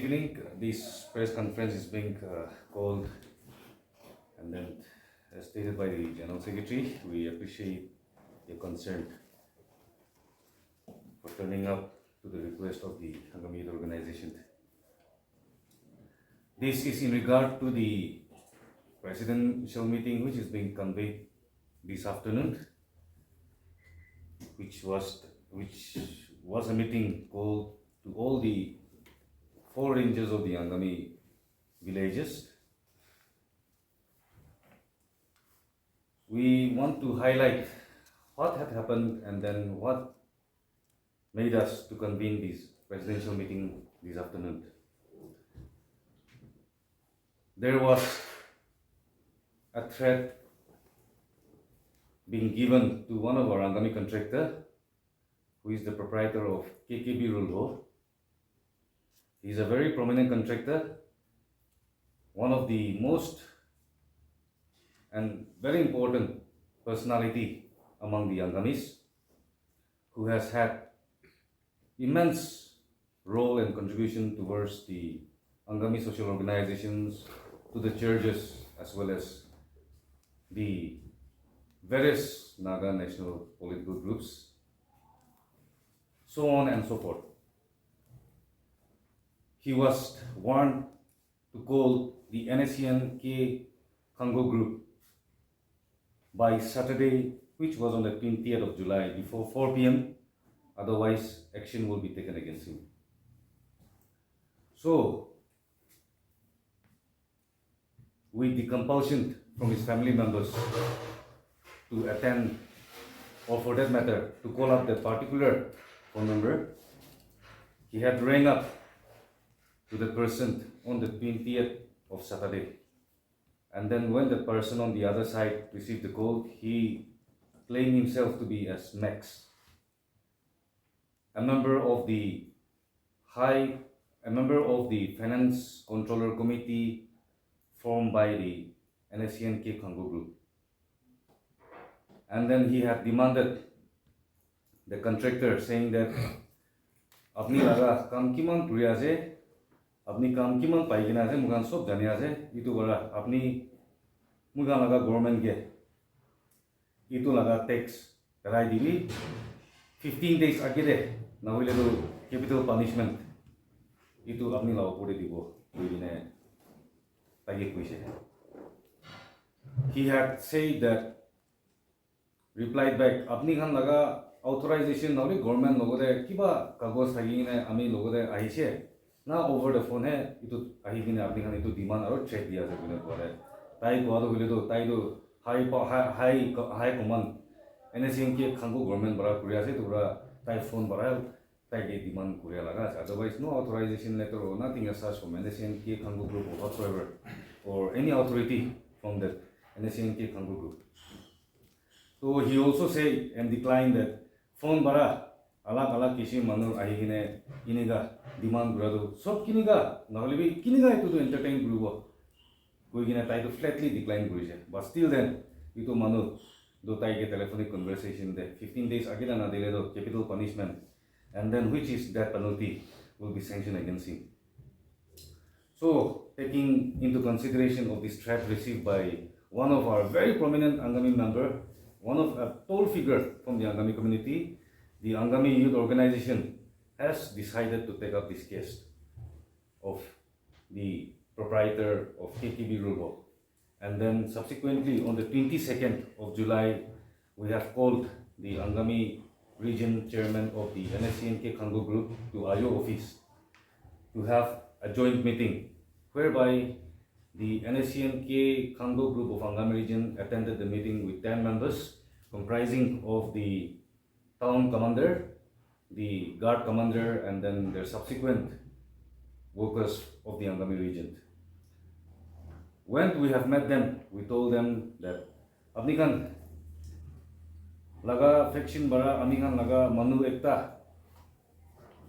evening. This press conference is being called, and then as stated by the General Secretary, we appreciate your concern for turning up to the request of the Angami Youth Organization. This is in regard to the presidential meeting which is being conveyed this afternoon, which was a meeting called to all the 4 ranges of the Angami villages. We want to highlight what had happened and then what made us to convene this presidential meeting this afternoon. There was a threat being given to one of our Angami contractor, who is the proprietor of KKB Rülho. He is a very prominent contractor, one of the most and very important personality among the Angamis, who has had immense role and contribution towards the Angami social organizations, to the churches, as well as the various Naga national political groups, so on and so forth. He was warned to call the NSCN Khango Group by Saturday, which was on the 20th of July, before 4 p.m. Otherwise, action will be taken against him. So, with the compulsion from his family members to attend, or for that matter, to call up that particular phone number, he had rang up to the person on the 20th of Saturday. And then when the person on the other side received the call, he claimed himself to be as Max, a member of the Finance Controller Committee formed by the NSCN Khango Group. And then he had demanded the contractor, saying that apni laga kam kiman kuri ase, apni kam kiman pai gina ase, mugan sob jani ase, itu bara apni mugan laga government ge itu laga tax karai dibi 15 days agede na hoile to capital punishment itu apni laga pore dibo kuine tagi kuise. He had said that, replied back, apni khan laga authorization nauli government logode kiba kagos thagine ami logode ahise na over the phone he itu ahigine apni khan itu demand aro check dia ase kune pore tai goado hile to tai do high command NSCN ke Khango government bara kuri ase to bara tai phone bara tai ge demand kuri laga ase. Otherwise no authorization letter or nothing as such from NSCN ke Khango Group or whatsoever, or any authority from the NSCN ke Khango Group. So he also said and declined that phone bara alag kisi manur ahigine iniga demand gurado sob kiniga nahole bi kiniga itu to entertain gurubo koigina tai to flatly decline gurise. But still then itu manu do tai ge telephonic conversation de 15 days agila na dile do capital punishment, and then which is death penalty will be sanctioned against him. So taking into consideration of this threat received by one of our very prominent Angami member, one of a tall figure from the Angami community, the Angami Youth Organization has decided to take up this case of the proprietor of KKB Rülho. And then subsequently on the 22nd of July, we have called the Angami region chairman of the NSCN Khango Group to AYO Office to have a joint meeting whereby the NSCN Khango Group of Angami region attended the meeting with 10 members comprising of the town commander, the guard commander, and then their subsequent workers of the Angami region. When we have met them, we told them that apni khan laga faction bara ami khan laga manu ekta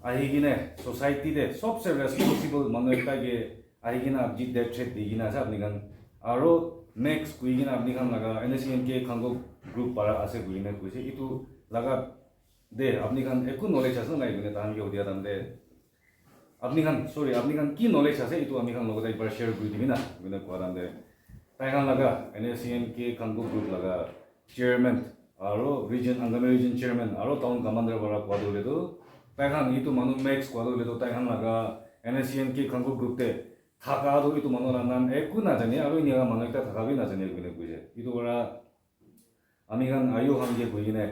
ahigine society de sobse responsible manu ekta ge ahigina abjit de threat digina sa apni khan aro next kuigina apni khan laga NSCN ke Khango Group bara ase kuigina kuise itu laga de apni khan eku knowledge ase nai gune tan ge hodia tan de আপনি খান sorry আপনি খান কি knowledge আছে এটো আমি খান লগতে একবার share কৰি দিবি না বিনা কোৱাৰান্দে তাই খান লাগা NSCN কে খাংগো গ্ৰুপ লাগা চেয়ারম্যান আৰু রিজন আংগামি রিজন চেয়ারম্যান আৰু টাউন কমান্ডার বৰা কোৱা দলেতো তাই খান ইটো মানুহ মেক্স কোৱা দলেতো তাই খান লাগা NSCN কে খাংগো গ্ৰুপতে থাকা আৰু ইটো মানুহৰ নাম একো নাজানে আৰু ইনিয়া মানুহ এটা থাকাবি নাজানে বিনে কৈছে ইটো বৰা আমি খান আয়ো খানগে কই কিনে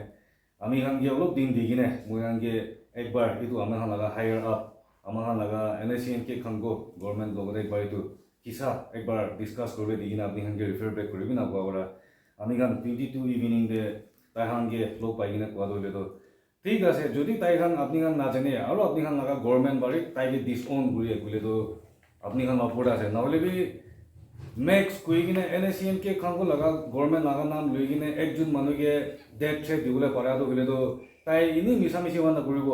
আমি খানগে অলপ দিন দি কিনে মই খানগে একবার ইটো আমাৰ খান লাগা হায়ার আপ আমার লাগা NSCN के खंगो गवर्नमेंट लोग एक बार तो किसा एक बार डिस्कस करबे दिगिना आपनि हंगे रिफर बैक करबे ना गोवरा আমি গান 22 ইভিনিং দে তাই হাঙ্গে লোক পাইগিনা কোয়া দলে তো ঠিক আছে যদি তাই খান আপনি খান না জানে আর আপনি খান লাগা গভর্নমেন্ট বাড়ি তাইকে ডিসঅন করিয়ে কইলে তো আপনি খান অপরাধ আছে নহলে বি ম্যাক্স কইগিনা NSCN के खंगो লাগা গভর্নমেন্ট লাগা নাম লইগিনে একজন মানুষকে ডেথ থ্রেট দিবলে পারা তো হইলে তো তাই ইনি মিছামিছি বানা কৰিব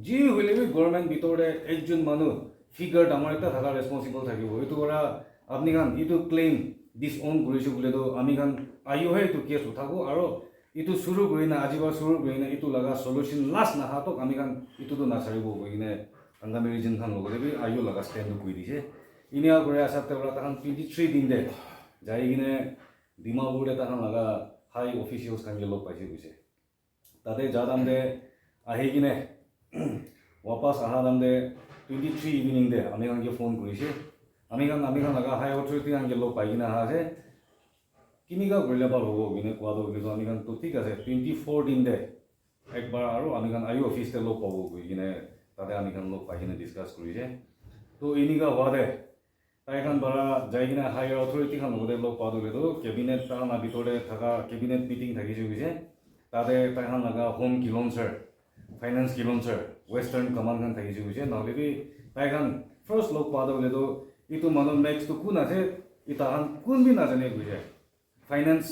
जी হইলে বি গভর্নমেন্ট ভিতরে একজন মানুষ ফিগার আমার একটা থাকা রেসপন্সিবল থাকিব এটো করা আপনি খান ইটো ক্লেম ডিসঅন কৰিছো বলে তো আমি খান আইও হে তো কেস উঠাবো আর ইটো শুরু করি না আজিবার শুরু করি না ইটো লাগা সলিউশন লাস্ট না হাতক আমি খান ইটো তো না ছাড়িব কইনে আংগামি রিজন খান লগতে বি আইও লাগা স্ট্যান্ড কই দিছে ইনিয়া করে আসাতে ওরা তখন 23 দিন দে যাই কিনে ডিমাপুরে তখন লাগা হাই অফিসিয়ালস খান লোক পাইছে কইছে তাতে যা দাম দে আহি কিনে वापस आहा दाम दे 23 इवनिंग दे আমি কানকে ফোন কৰিছে আমি কান লাগা হাই অথরিটি আনকে লোক পাই কিনা আছে কিনিকা কৰিলে ভাল হ'ব বিনে কোৱা দলে আমি কান তো ঠিক আছে 24 দিন দে একবাৰ আৰু আমি কান আইও অফিস তে লোক পাবো কই কিনে তাতে আমি কান লোক পাই কিনে ডিসকাস কৰিছে তো ইনিকা হোৱা দে তাই কান বাৰা যাই কিনে হায়াৰ অথরিটি খান লগতে লোক পাও দলে তো ক্যাবিনেট তানা ভিতৰে থাকা ক্যাবিনেট মিটিং থাকিছে কইছে তাতে তাই কান লাগা হোম কিলনচাৰ फाइनेंस किलोन्सर वेस्टर्न कमांड खान थाकिसे बुझे नहले बि ताइ खान फर्स्ट लोक पादा बोले तो इतो मानो मैक्स तो कुन आछे इता खान कुन बि ना जाने बुझे फाइनेंस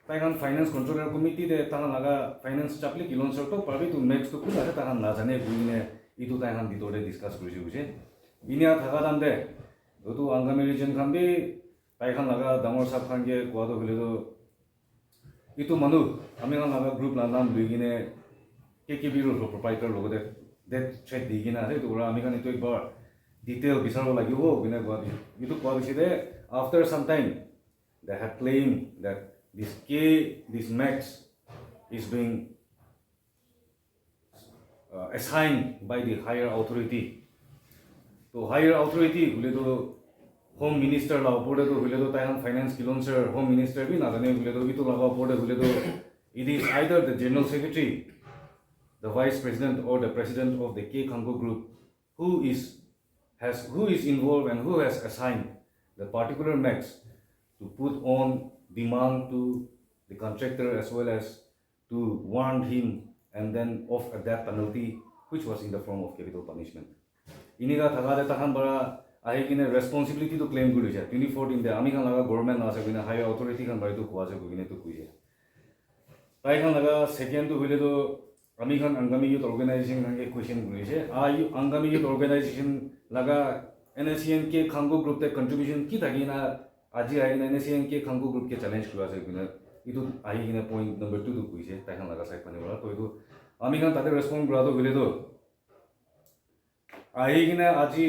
ताइ खान फाइनेंस कंट्रोलर कमिटी दे ता लगा फाइनेंस चापली किलोन्सर तो पाबि तो मैक्स तो कुन आछे ता खान ना जाने बुझिने इतो ताइ खान बितोरे डिस्कस करिसे बुझे इनिया थाका दाम दे तो आंगामी रिजन खान बि ताइ खान लगा दामर साब खान के कोदा बोले तो इतो मानु आमी खान लगा ग्रुप ला नाम लगिने KKB Rülho proprietor লগতে ডেথ থ্রেট দি কিনা আছে তো আমি কান এটো একবার ডিটেইল বিচাৰব লাগিব বিনা কোৱা ইটো কোৱা হৈছে they after some time they have claim that this max is being assigned by the higher authority তো higher authority বলে তো হোম মিনিস্টার লা উপরে তো বলে তো তাইহান ফাইনান্স কিলোন্সার হোম মিনিস্টার বি না জানে বলে তো ইটো লাগা উপরে বলে তো it is either the general secretary the vice president or the president of the Khango Group who is involved and who has assigned the particular max to put on demand to the contractor as well as to warn him and then off a death penalty which was in the form of capital punishment. Iniga thagade takhan bara ahi kine responsibility to claim gurise 2014 de ami khan laga government na ase kine higher authority khan bari to khwa ase kine to kuise tai khan laga second to hile to আমি খান Angami youth organisation খানকে question করেছে আইও Angami youth organisation লাগা NSCN के खांगो group ते contribution की थाकी ना আজি আই NSCN के खांगो ग्रुप के चैलेंज কৰা আছে কিনা ইটো আহি কিনা পয়েন্ট নাম্বার 2 তো কইছে তাই খান লাগা সাইড পানি বলা তো ইটো আমি খান তাতে রেসপন্ড করা তো হইলে তো আহি কিনা আজি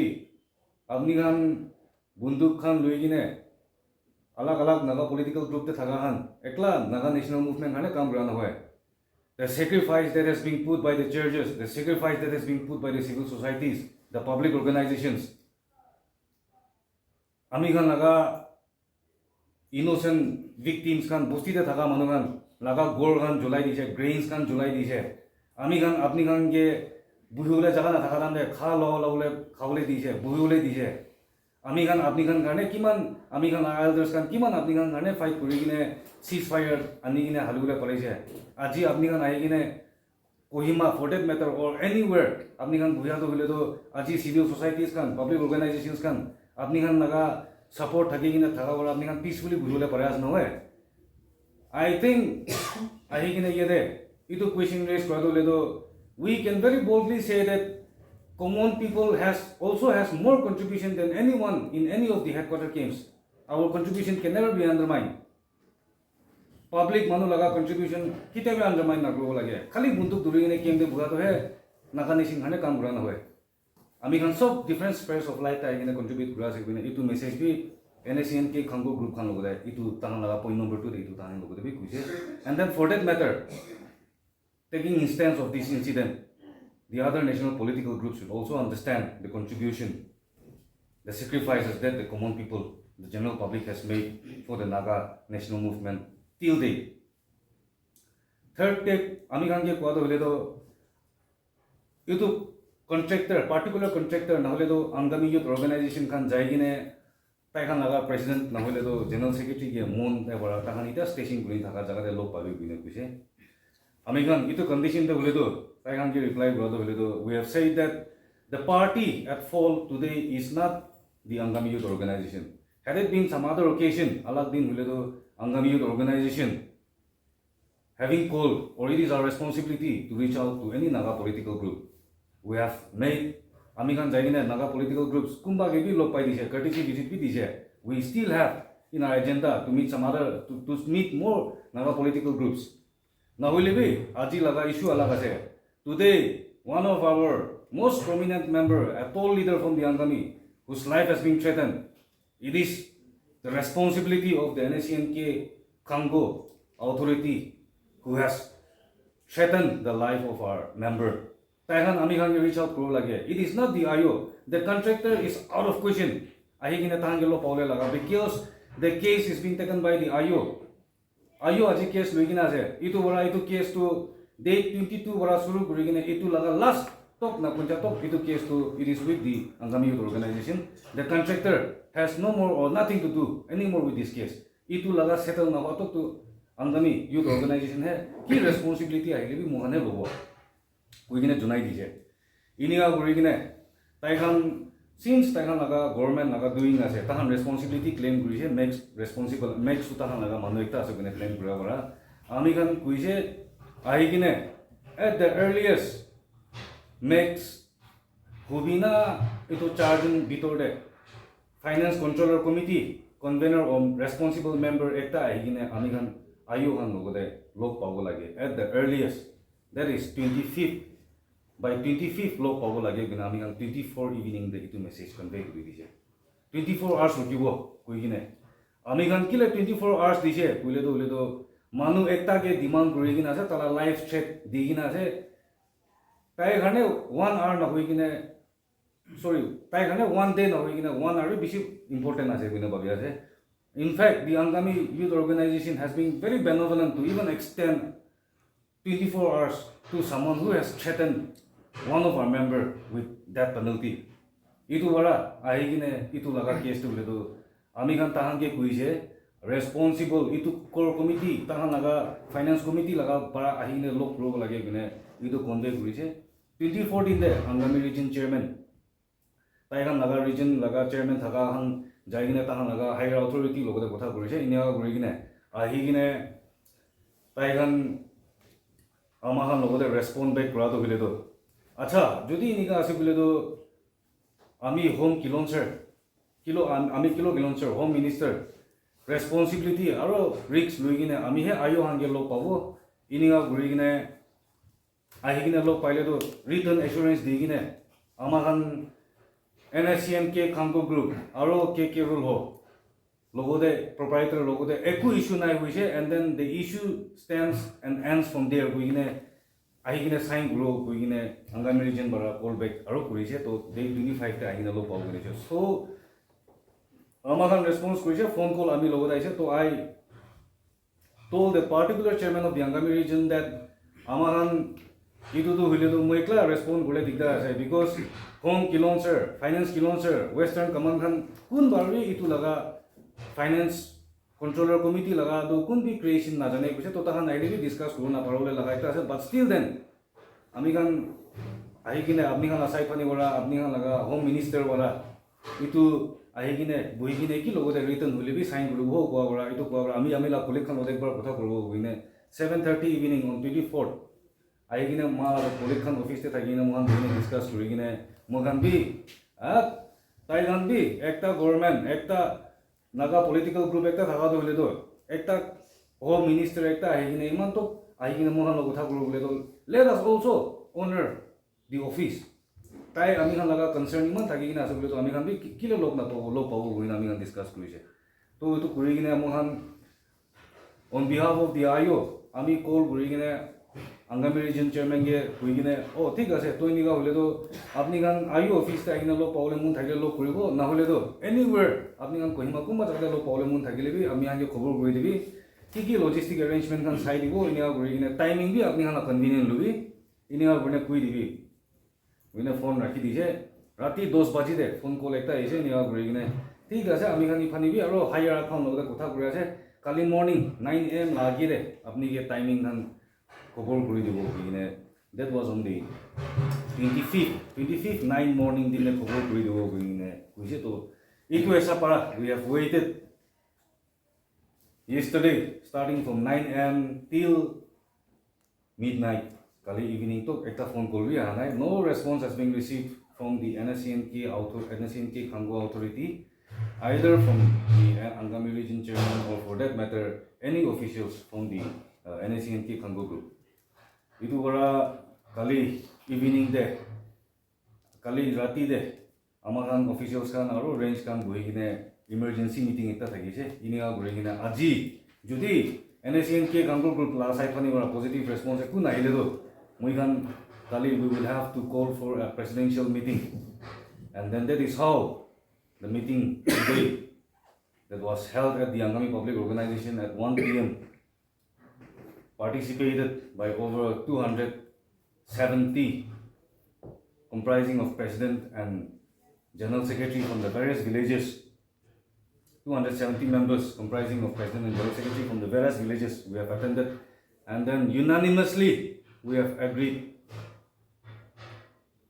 আপনি খান বন্দুক খান লই কিনে अलग अलग नागा पॉलिटिकल ग्रुप ते थाका खान एकला नागा नेशनल मूवमेंट खाने काम करा ना হয় The sacrifice that has been put by the churches, the sacrifice that has been put by the civil societies, the public organizations. Ami khan laga innocent victims khan bosti te thaka manu khan laga gor khan julai dise, grains khan julai dise. Ami khan apni khan ke buhiule jaga na thaka dam de kha lole khawle dise, buhiule dise. আমি খান আপনি খান কাৰণে কিমান আমি খান এল্ডাৰ্স খান কিমান আপনি খান কাৰণে fight কৰি কিনে সিজ ফায়াৰ আনি কিনে হালুগুলা কৰাইছে আজি আপনি খান আহি কিনে Kohima for that matter or anywhere আপনি খান বুঢ়াটো হলে তো আজি সিভিল সোসাইটিজ খান পাব্লিক অৰ্গানাইজেশনস খান আপনি খান লাগা সাপোর্ট থাকি কিনে থাকা বলা আপনি খান পিসফুলি বুঢ়ালে পাৰে আজ নহয় আই থিংক আহি কিনে ইয়াতে ইটো কুৱেশ্যন ৰেজ কৰাটো হলে তো we can very boldly say that common people also has more contribution than anyone in any of the headquarter camps. Our contribution can never be undermined. Public manu laga contribution kite bhi undermine na karo lage. Khali buntuk duri ne camp de bura to hai naka nation khane kam kura na hoy. ami khan sob different spheres of life ta ahikine contribute kura ase kine itu message bi NSCN ke Khango Group khan logode itu tahan laga point number 2 de itu tahan logode bi kuise and then for that matter taking instance of this incident the other national political groups should also understand the contribution the sacrifices that the common people the general public has made for the Naga national movement till date third step ami khan ke kwa to hole to itu contractor particular contractor na hole to Angami Youth Organization khan jai gine tai khan laga president na hole to general secretary ke mon ta bora ta khan ita station kuri thaka jaga de log pabe bine kuise ami khan itu condition de hole to tai khan ke reply bro to hole to we have said that the party at fault today is not the Angami Youth Organization had it been some other occasion alag din hole to Angami Youth Organization having called or it is our responsibility to reach out to any Naga political group we have made ami khan jaigine Naga political groups kumba ke bi log pai dise courtesy visit bi dise we still have in our agenda to meet some other to meet more Naga political groups na hoile bi aji laga issue alag ase today one of our most prominent member a tall leader from the Angami whose life has been threatened it is the responsibility of the NSCN Khango authority who has threatened the life of our member Taihan ami khan reach out kuro lage it is not the AYO the contractor is out of question ahigine tahan gelo paule laga because the case is being taken by the AYO aji case loigina ase itu bora itu case to date 22 bora suru kurigine itu laga last top na kunja top itu case to it is with the Angami Youth Organization the contractor has no more or nothing to do anymore with this case itu laga settle na hotok to Angami Youth Organization hai ki responsibility ahile bi mohane lobo kuigine junai dije iniga kurigine taikhan since taikhan laga government laga doing ase tahan responsibility claim kurise makes responsible makes tahan laga manu ekta ase kune claim kura bara ami khan kuise ahigine at the earliest makes hubina ito charging bitorde finance controller committee convener or responsible member ekta ahigine ami khan AYO khan logode log pawo lage at the earliest that is 25th by 25th log pawo lage gina ami khan 24 evening de itu message convey kuri dise 24 hours rukibo kuigine ami khan kile 24 hours dise kuile to manu ekta ke demand kuri gina ase tala live chat di gina ase tai khane 1 hour na hoigine sorry tai khane 1 day na hoigine 1 hour bisi important ase gina babi ase in fact the Angami Youth Organization has been very benevolent to even extend 24 hours to someone who has threatened one of our member with death penalty itu wala ahigine itu laga case to ledo ami khan tahan ke kuise responsible itu core committee tahan laga finance committee laga para ahigine lok pro lage gine itu convey kurise 2014 de Angami region chairman taigan laga region laga chairman thaka han jaigine tahan laga higher authority logode kotha kurise inia kurigine ahigine taigan amahan logode respond back kura to bile to acha jodi inika ase bile to ami home kilonser ami kilo kilonser home minister responsibility aro risks loigine ami he AYO hange log pabo ininga gurigine ahigine log paile to return assurance digine amahan NSCN Khango Group aro KKB Rülho logode proprietor logode eku issue nai hoise and then the issue stands and ends from there kuigine ahigine sign gro kuigine Angami region bara call back aro kurise to day 25 ta ahigine log pawo kurise so amakan response kurise phone call ami logode aise to I told the particular chairman of the Angami region that amakan itu to hile to moikla respond gole dikda ase because home kilonser finance kilonser western command khan kun bari itu laga finance controller committee laga do kun bi creation na jane kuise to tahan aile bi discuss korna parole laga ekta ase but still then ami kan ahigine apni khan asai pani wala apni khan laga home minister wala itu ahigine boigine ki logode return hole bi sign gurubo ko wala itu ko ami la colleague khan odekbar kotha korbo hoine 7:30 evening on 24th ahigine ma colleague khan office te thagine mohan bine discuss kurigine mohan bi taigan bi ekta government ekta Naga political group ekta thaka do hole do ekta home minister ekta ahigine iman to ahigine mohan log kotha korbo hole do let us also honor the office tai ami khan laga concern iman thaki kina asubule to ami khan bi kilo log na pawo goina ami khan discuss kurise to to kuri kina ami khan on behalf of the AYO ami call kuri kina Angami region chairman ge kuri kina oh thik ase to niga hole to apni khan AYO office ta kina log pawle mun thakile log kuribo na hole to anywhere apni khan Kohima kumba jagda log pawle mun thakile bi ami khan ge khobor kuri dibi ki logistic arrangement khan sai dibo inia kuri kina timing bi apni khan convenient lubi inia kuri kui dibi उन्हें phone रखी दीजिए राती 10 बजे दे phone call एकता ऐसे निया गुरी ने ठीक है आमी खानी फानी भी और हायर अकाउंट लोग कथा गुरा से काली मॉर्निंग 9 AM लागी दे अपनी के टाइमिंग धन खबर गुरी दिबो ने that was on the 25th 9 morning दिन में खबर गुरी दिबो ने कुछ तो इट ऐसा पड़ा we have waited yesterday starting from 9 AM till midnight Kali evening to ekta phone call bhi aana hai no response has been received from the NSCN Khango authority either from the Angami region chairman or for that matter any officials from the NSCN Khango group itu bara kali evening de kali rati de amakan officials kan aru range kan bohi kine emergency meeting ekta thakise inia gori kine aji jodi NSCN Khango group la sai phani bara positive response eku naile do we will have to call for a presidential meeting and then that is how the meeting today that was held at the Angami Public Organization at 1 PM participated by over 270 comprising of president and general secretary from the various villages 270 members comprising of president and general secretary from the various villages we have attended and then unanimously we have agreed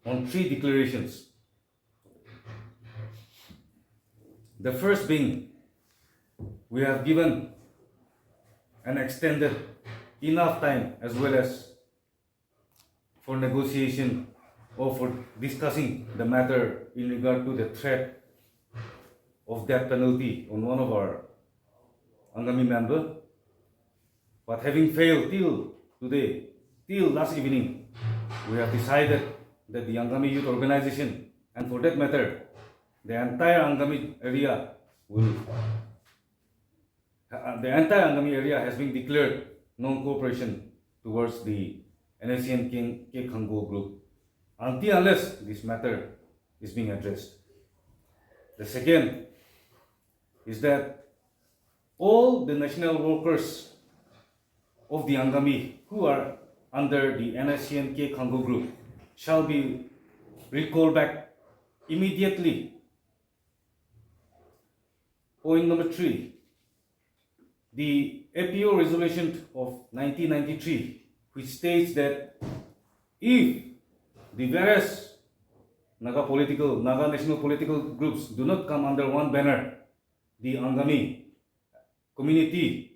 on 3 declarations. The first being, we have given an extended enough time as well as for negotiation or for discussing the matter in regard to the threat of death penalty on one of our Angami member. But having failed till today, till last evening, we have decided that the Angami Youth Organization, and for that matter, the entire Angami area has been declared non-cooperation towards the NSCN Khango Group, until unless this matter is being addressed. The second is that all the national workers of the Angami who are under the NSCN Khango Group shall be recalled back immediately. Point number 3, the APO resolution of 1993 which states that if the various Naga national political groups do not come under one banner, the Angami community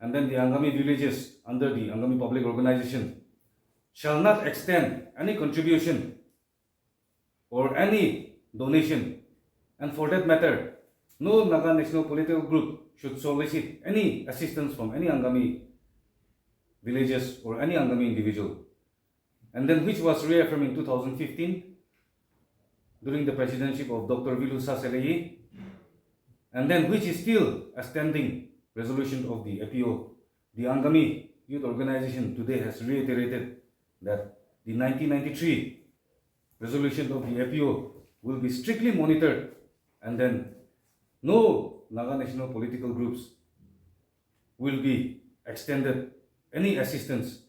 and then the Angami villages under the Angami Public Organization shall not extend any contribution or any donation, and for that matter, no Naga national political group should solicit any assistance from any Angami villages or any Angami individual. And then which was reaffirmed in 2015 during the presidency of Dr. Rülho, and then which is still a standing resolution of the APO. The Angami Youth Organization today has reiterated that the 1993 resolution of the APO will be strictly monitored, and then no Naga national political groups will be extended any assistance.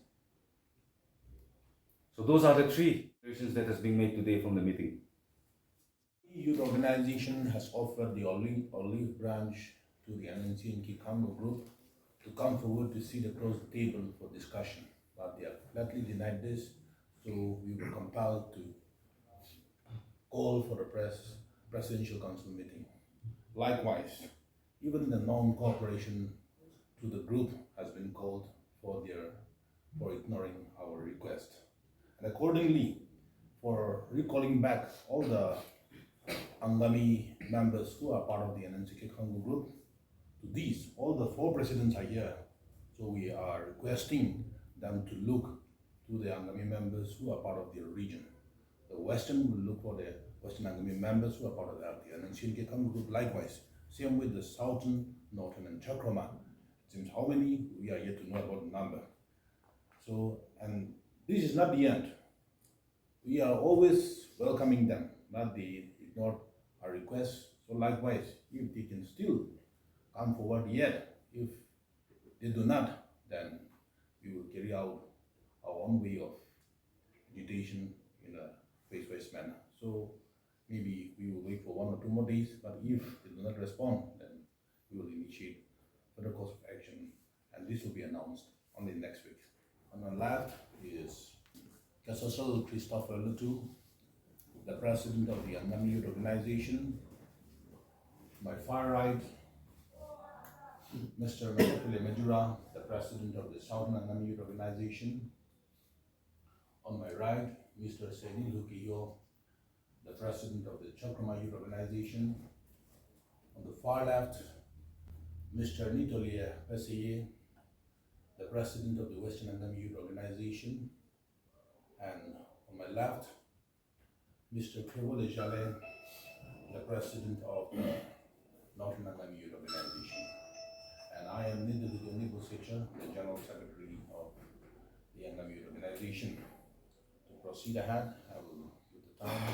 So those are the 3 declarations that has been made today from the meeting. Youth Organization has offered the olive branch to the NSCN Khango Group to come forward to sit across the table for discussion, but they have flatly denied this, so we were compelled to call for a presidential council meeting. Likewise, even the non-cooperation to the group has been called for ignoring our request. And accordingly, for recalling back all the Angami members who are part of the NSCN Khango Group, to these, all the 4 presidents are here. So we are requesting them to look to the Angami members who are part of their region. The Western will look for the Western Angami members who are part of the NSCN Khango Group. Likewise, same with the Southern, Northern, and Chakrama. It seems how many we are yet to know about the number. So, and this is not the end. We are always welcoming them, but they ignore our requests. So likewise, if they can still come forward yet, if they do not, then we will carry out our own way of agitation in a face-to-face manner. So maybe we will wait for 1 or 2 more days, but if they do not respond, then we will initiate further course of action, and this will be announced only next week. On the left is Kasasal Christopher Lutu, the president of the Angami Youth Organization. My far right, Mr. Matakule Medura, the president of the Southern Angami Youth Organization. On my right, Mr. Senil Hukiyo, the president of the Chakrama Youth Organization. On the far left, Mr. Nitolia Peseye, the president of the Western Angami Youth Organization. And on my left, Mr. Krewole Jale, the president of the Northern Angami Youth Organization. And I am Nidu Secha, the general secretary of the Angami Youth Organization. To proceed ahead, I will give the time